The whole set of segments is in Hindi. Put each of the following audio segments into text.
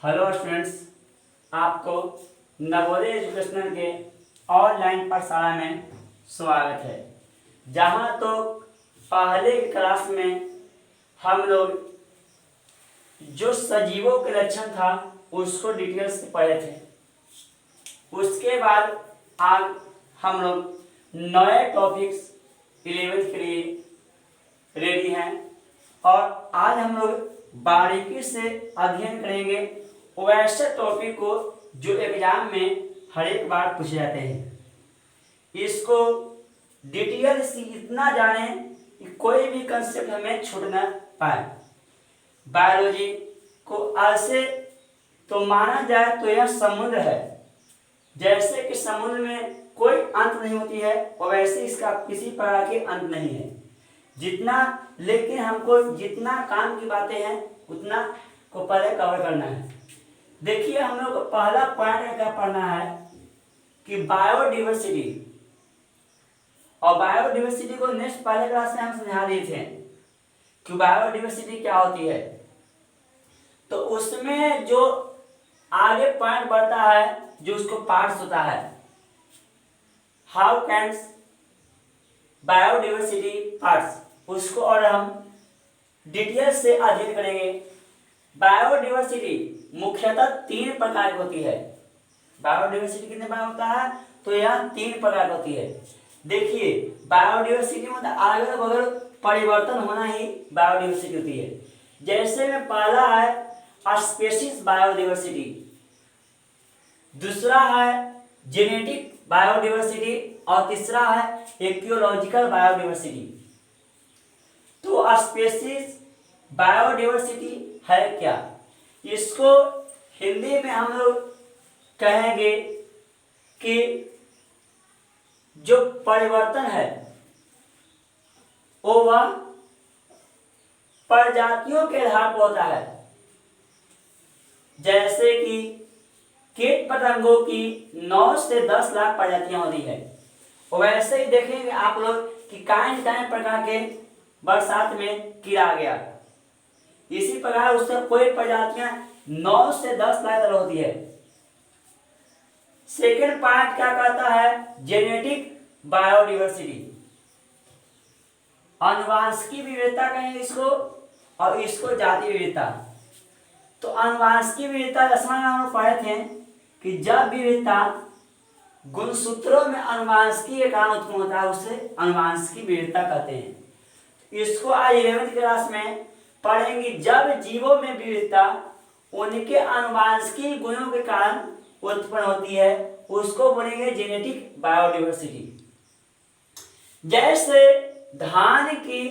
हेलो स्टूडेंट्स, आपको नवोदय एजुकेशनल के ऑनलाइन पाठशाला में स्वागत है। जहाँ तो पहले की क्लास में हम लोग जो सजीवों के लक्षण था उसको डिटेल से पढ़े थे। उसके बाद आज हम लोग नए टॉपिक्स 11th के लिए रेडी हैं और आज हम लोग बारीकी से अध्ययन करेंगे वैसे टॉपिक को जो एग्जाम में हर एक बार पूछे जाते हैं। इसको डिटेल से इतना जाने कि कोई भी कंसेप्ट हमें छूट न पाए। बायोलॉजी को ऐसे तो माना जाए तो यह समुद्र है। जैसे कि समुद्र में कोई अंत नहीं होती है और वैसे इसका किसी प्रकार के अंत नहीं है। लेकिन हमको जितना काम की बातें हैं उतना को पहले कवर करना है। देखिए, हम लोग को पहला पॉइंट क्या पढ़ना है कि बायोडाइवर्सिटी। और बायोडाइवर्सिटी को नेक्स्ट पहले क्लास में हम समझा दिए थे कि बायोडाइवर्सिटी क्या होती है। तो उसमें जो आगे पॉइंट बढ़ता है जो उसको पार्ट्स होता है, हाउ कैन बायोडाइवर्सिटी पार्ट्स, उसको और हम डिटेल से अध्ययन करेंगे। बायोडाइवर्सिटी मुख्यतः 3 प्रकार की होती है। बायोडाइवर्सिटी कितने प्रकार होता है? तो यह 3 प्रकार की होती है। देखिए, बायोडाइवर्सिटी मतलब अगल बगल परिवर्तन होना ही बायोडाइवर्सिटी होती है। जैसे में पहला है स्पेसीज बायोडाइवर्सिटी, दूसरा है जेनेटिक बायोडाइवर्सिटी और तीसरा है इकोलॉजिकल बायोडाइवर्सिटी। तो स्पेसीज बायोडाइवर्सिटी है क्या? इसको हिंदी में हम लोग कहेंगे कि जो परिवर्तन है वो वह प्रजातियों के आधार पर होता है। जैसे कि कीट पतंगों की 9 से 10 लाख प्रजातियां होती है। वैसे ही देखेंगे आप लोग कि काइन प्रकार के बरसात में कीड़ा आ गया। इसी प्रकार उससे कोई प्रजातियां 9 से 10 लाख तक होती है। सेकेंड पॉइंट क्या कहता है? जेनेटिक बायोडाइवर्सिटी, आनुवांशिक विविधता कहेंगे इसको, और इसको जातीय विविधता। तो आनुवांशिक विविधता दसवां में हम लोग पढ़े थे कि जब विविधता गुणसूत्रों में आनुवांशिकी के कारण उत्पन्न होता है उसे आनुवांशिक विविधता कहते हैं। इसको आज 11th क्लास में पढ़ेंगे। जब जीवों में विविधता उनके आनुवांशिक गुणों के कारण उत्पन्न होती है उसको बोलेंगे जेनेटिक बायोडाइवर्सिटी। जैसे धान की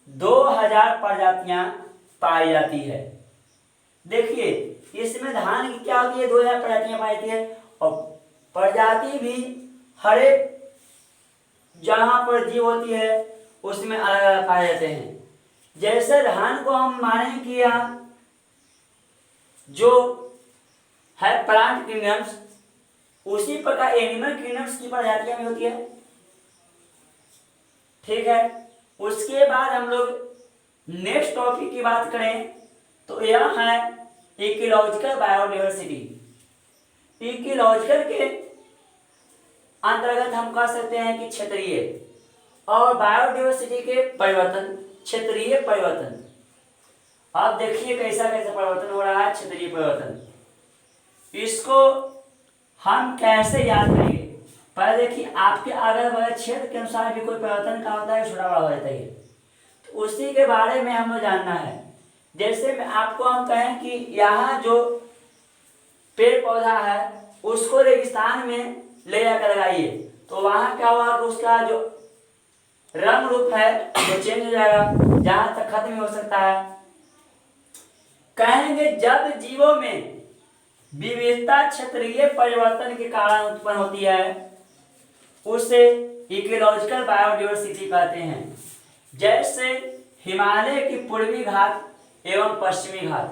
2000 प्रजातियां पाई जाती है। देखिए, इसमें धान की क्या होती है? 2000 प्रजातियां पाई जाती है और प्रजाति भी हर एक जहां पर जीव होती है उसमें अलग अलग पाए जाते हैं। जैसे धान को हम माने कि यहाँ जो है प्लांट किंगडम्स, उसी प्रकार एनिमल किंगडम्स की प्रजातियां भी होती है। ठीक है, उसके बाद हम लोग नेक्स्ट टॉपिक की बात करें तो यह है इकोलॉजिकल बायोडाइवर्सिटी। इकोलॉजिकल के अंतर्गत हम कह सकते हैं कि क्षेत्रीय और बायोडाइवर्सिटी के परिवर्तन, क्षेत्रीय परिवर्तन। अब देखिए कैसा कैसा परिवर्तन हो रहा है। क्षेत्रीय परिवर्तन इसको हम कैसे याद करेंगे? पहले देखिए, आपके अगल बगल क्षेत्र के अनुसार भी कोई परिवर्तन का होता है, छोटा बड़ा हो जाता है, तो उसी के बारे में हमें जानना है। जैसे में आपको हम कहें कि यहाँ जो पेड़ पौधा है उसको रेगिस्तान में ले जाकर लगाइए, तो वहां क्या होगा कि उसका जो रंग रूप है वो चेंज हो जाएगा, जहां तक खत्म हो सकता है। कहेंगे जब जीवों में विविधता क्षेत्रीय परिवर्तन के कारण उत्पन्न होती है उसे इकोलॉजिकल बायोडाइवर्सिटी कहते हैं। जैसे हिमालय की पूर्वी घाट एवं पश्चिमी घाट,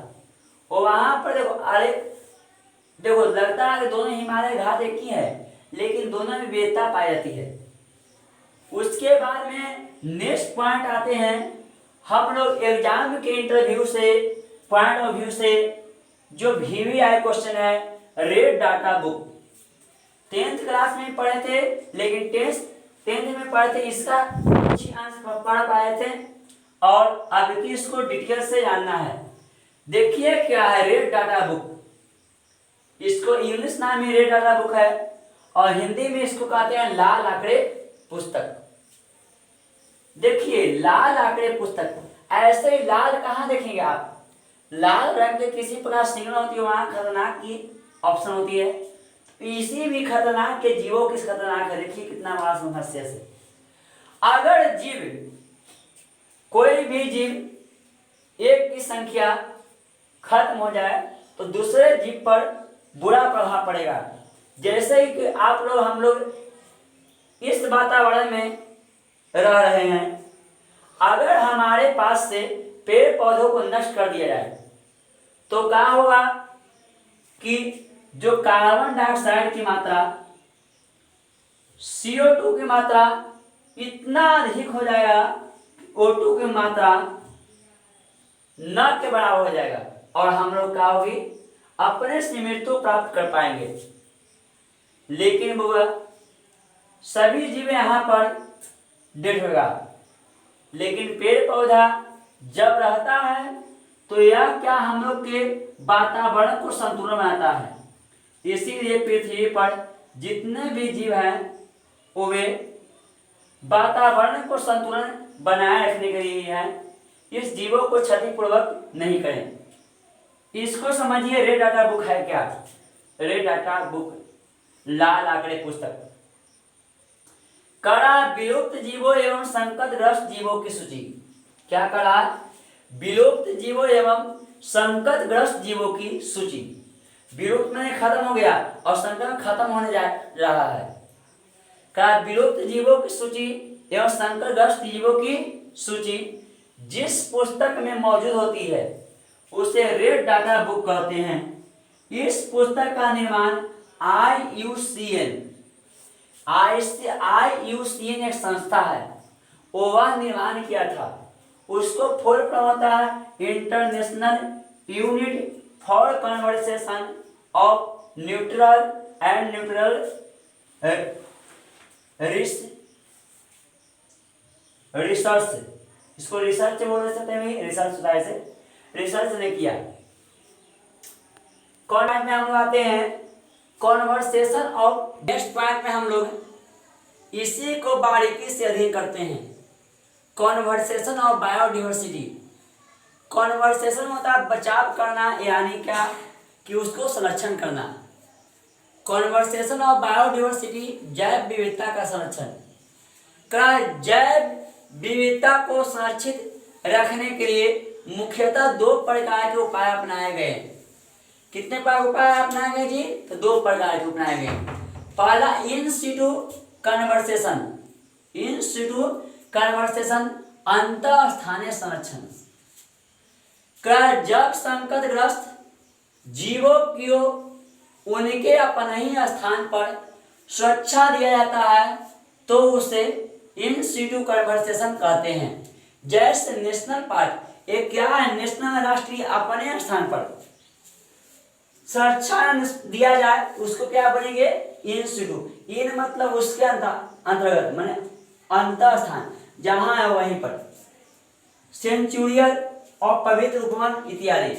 और वहां पर देखो लगता है कि दोनों हिमालय घाट एक ही है, लेकिन दोनों में विविधता पाई जाती है। उसके बाद में नेक्स्ट पॉइंट आते हैं हम लोग एग्जाम के इंटरव्यू से पॉइंट ऑफ व्यू से जो VVI क्वेश्चन है, red data book. 10th class में पढ़े थे, लेकिन टेंथ में पढ़े थे, इसका कुछ अंश पढ़ पाए थे, और अब की इसको डिटेल से जानना है। देखिए क्या है रेड डाटा बुक। इसको इंग्लिश नाम ही रेड डाटा बुक है, और हिंदी में इसको कहते हैं लाल आंकड़े पुस्तक। देखिए लाल आंकड़े पुस्तक, ऐसे ही लाल कहाँ देखेंगे आप? लाल रंग के किसी प्रकार सिग्नल होती है, वहां खतरनाक की ऑप्शन होती है। इसी भी खतरनाक के जीवों किस खतरनाक है, देखिए कितना बड़ा समस्या से। अगर जीव, कोई भी जीव एक की संख्या खत्म हो जाए तो दूसरे जीव पर बुरा प्रभाव पड़ेगा। जैसे कि आप लोग, हम लोग इस वातावरण में रह रहे हैं, अगर हमारे पास से पेड़ पौधों को नष्ट कर दिया जाए तो क्या होगा कि जो कार्बन डाइऑक्साइड की मात्रा, CO2 की मात्रा इतना अधिक हो जाएगा, O2 की मात्रा न के बराबर हो जाएगा, और हम लोग क्या होगी, अपने से मृत्यु प्राप्त कर पाएंगे। लेकिन बुआ सभी जीव यहाँ पर डेड होगा, लेकिन पेड़ पौधा जब रहता है तो यह क्या हम लोग के वातावरण को संतुलन बनाता है। इसीलिए पृथ्वी पर जितने भी जीव हैं वे वातावरण को संतुलन बनाए रखने के लिए हैं, इस जीवों को क्षतिपूर्वक नहीं करें। इसको समझिए रेड डाटा बुक है क्या? रेड डाटा बुक, लाल आंकड़े पुस्तक। करा विलुप्त जीवों एवं संकटग्रस्त जीवों की सूची। क्या करा? विलुप्त जीवों एवं संकटग्रस्त जीवों की सूची। विलुप्त में खत्म हो गया और संकट खत्म होने जा रहा है। कहा विलुप्त जीवों की सूची एवं संकटग्रस्त जीवों की सूची जिस पुस्तक में मौजूद होती है उसे रेड डाटा बुक कहते हैं। इस पुस्तक का निर्माण IUCN एक संस्था है, वह निर्माण किया था। उसको फुल फॉर्म होता है international unit for conversation of neutral and neutral research. इसको रिसर्च बोल सकते हैं, रिसर्च से रिसर्च ने किया। कौन पॉइंट में हम लोग आते हैं? Conversation of. नेक्स्ट पॉइंट में हम लोग इसी को बारीकी से अध्ययन करते हैं। Conversation of biodiversity. कॉन्वर्सेशन होता है बचाव करना, यानी क्या कि उसको संरक्षण करना। कॉन्वर्सेशन ऑफ बायोडाइवर्सिटी जैव विविधता का संरक्षण। जैव विविधता को संरक्षित रखने के लिए मुख्यतः 2 प्रकार के उपाय अपनाए गए। कितने उपाय अपनाए गए जी? तो 2 प्रकार के अपनाए गए। पहला इन सिटू कन्वर्सेशन। इन सिटू कन्वर्सेशन अंतः स्थानीय संरक्षण। जब संकटग्रस्त जीवों को उनके अपने ही स्थान पर सुरक्षा दिया जाता है तो उसे इन सिटू कन्वर्सेशन कहते हैं। जैसे नेशनल पार्क, एक क्या है, नेशनल राष्ट्रीय अपने स्थान पर सुरक्षा दिया जाए उसको क्या बोलेंगे? इन सिटू। इन मतलब उसके अंतर्गत, माने अंतर स्थान जहां है वहीं पर। सेंचुरियल और पवित्र उपवन इत्यादि।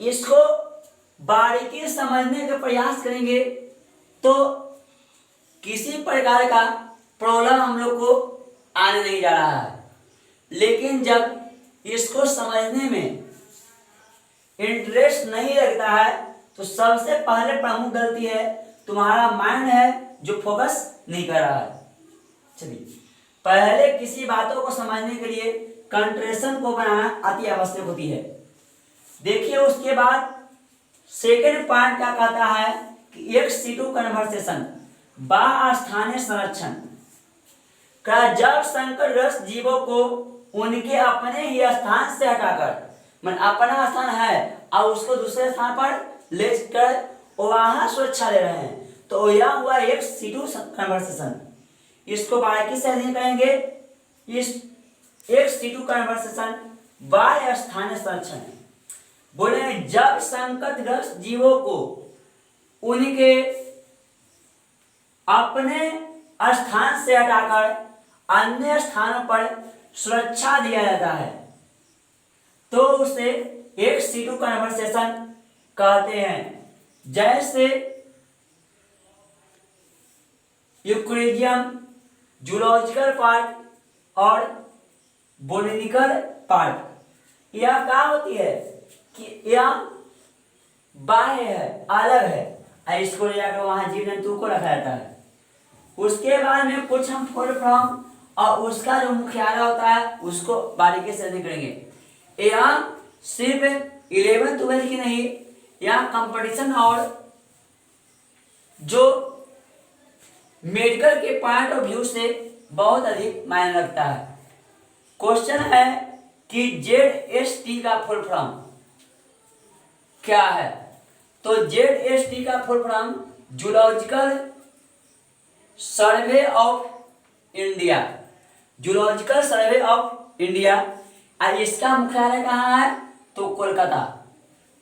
इसको बारीकी समझने का प्रयास करेंगे तो किसी प्रकार का प्रॉब्लम हम लोग को आने नहीं जा रहा है। लेकिन जब इसको समझने में इंटरेस्ट नहीं लगता है तो सबसे पहले प्रमुख गलती है तुम्हारा माइंड है जो फोकस नहीं कर रहा है। चलिए, पहले किसी बातों को समझने के लिए कंट्रेशन को बनाना अति आवश्यक होती है। देखिए उसके बाद सेकेंड पॉइंट क्या कहता है कि एक सिटू कन्वर्सेशन स्थानीय संरक्षण का जब संकटग्रस्त जीवों को उनके अपने ही स्थान से हटाकर, मन अपना स्थान है और उसको दूसरे स्थान पर ले कर वहां सुरक्षा ले रहे हैं, तो यह हुआ एक सिटू कन्वर्सेशन। इसको बारीकी से अध्ययन करेंगे। इस एक सिटू कन्वर्सेशन स्थानीय संरक्षण। बोले जब संकटग्रस्त जीवों को उनके अपने स्थान से हटाकर अन्य स्थानों पर सुरक्षा दिया जाता है तो उसे एक सीटू कन्वर्सेशन कहते हैं। जैसे यूक्रेडियम, जूलॉजिकल पार्क और बोटेनिकल पार्क। यह क्या होती है कि यह बाह्य है, अलग है, इसको ले जाकर वहां जीव जंतु को रखा जाता है। उसके बाद में कुछ हम फुल फॉर्म और उसका जो मुख्यालय होता है उसको बारीकी से करेंगे। यह सिर्फ 11th-12th की नहीं, यह कंपटीशन और जो मेडिकल के पॉइंट ऑफ व्यू से बहुत अधिक मायने रखता है। क्वेश्चन है कि ZST का फुल फॉर्म क्या है? तो ZST का full form zoological survey of India, zoological survey of India. इसका मुख्यालय कहाँ है? तो कोलकाता।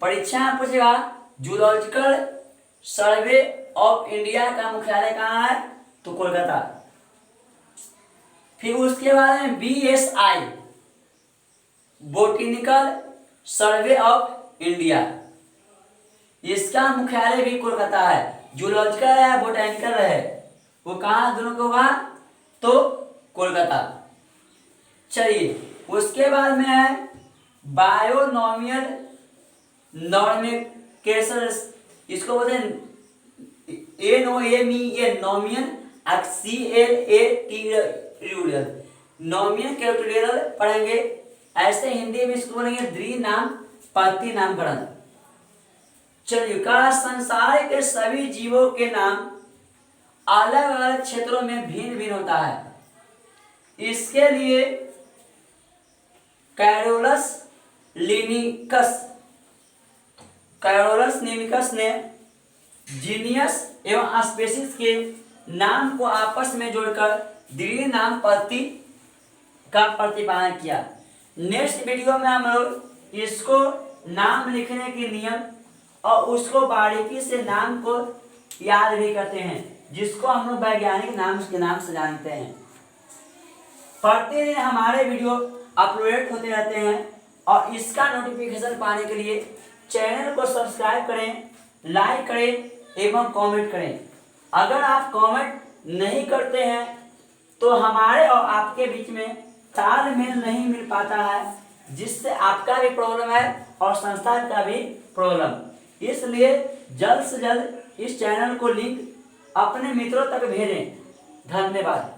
परीक्षा में पूछेगा जूलॉजिकल सर्वे ऑफ इंडिया का मुख्यालय कहाँ है? तो कोलकाता। फिर उसके बाद में BSI, botanical survey of India, इसका मुख्यालय भी कोलकाता है। जूलॉजिकल है, बोटेनिकल है, वो कहाँ दोनों को होगा? तो कोलकाता। चलिए उसके बाद में है बायोनॉमियल नॉर्मिकेशन, इसको बोलते हैं NOME, नॉमियल एक्सीएलएटीरियल, नॉमियल कैरेक्टरियल पढ़ेंगे। ऐसे हिंदी में इसको बोलेंगे द्विनाम पत्ती नामकरण। चलिए का संसार के सभी जीवों के नाम अलग अलग क्षेत्रों में भिन्न भिन्न होता है। इसके लिए कैरोलस लिनिकस ने जीनियस एवं स्पीशीज के नाम को आपस में जोड़कर द्विनाम पत्ती का प्रतिपादन किया। नेक्स्ट वीडियो में हम लोग इसको नाम लिखने के नियम और उसको बारीकी से नाम को याद भी करते हैं, जिसको हम लोग वैज्ञानिक नाम के नाम से जानते हैं। प्रतिदिन हमारे वीडियो अपलोड होते रहते हैं और इसका नोटिफिकेशन पाने के लिए चैनल को सब्सक्राइब करें, लाइक करें एवं कमेंट करें। अगर आप कमेंट नहीं करते हैं तो हमारे और आपके बीच में तालमेल नहीं मिल पाता है, जिससे आपका भी प्रॉब्लम है और संस्था का भी प्रॉब्लम। इसलिए जल्द से जल्द इस चैनल को लिंक अपने मित्रों तक भेजें। धन्यवाद।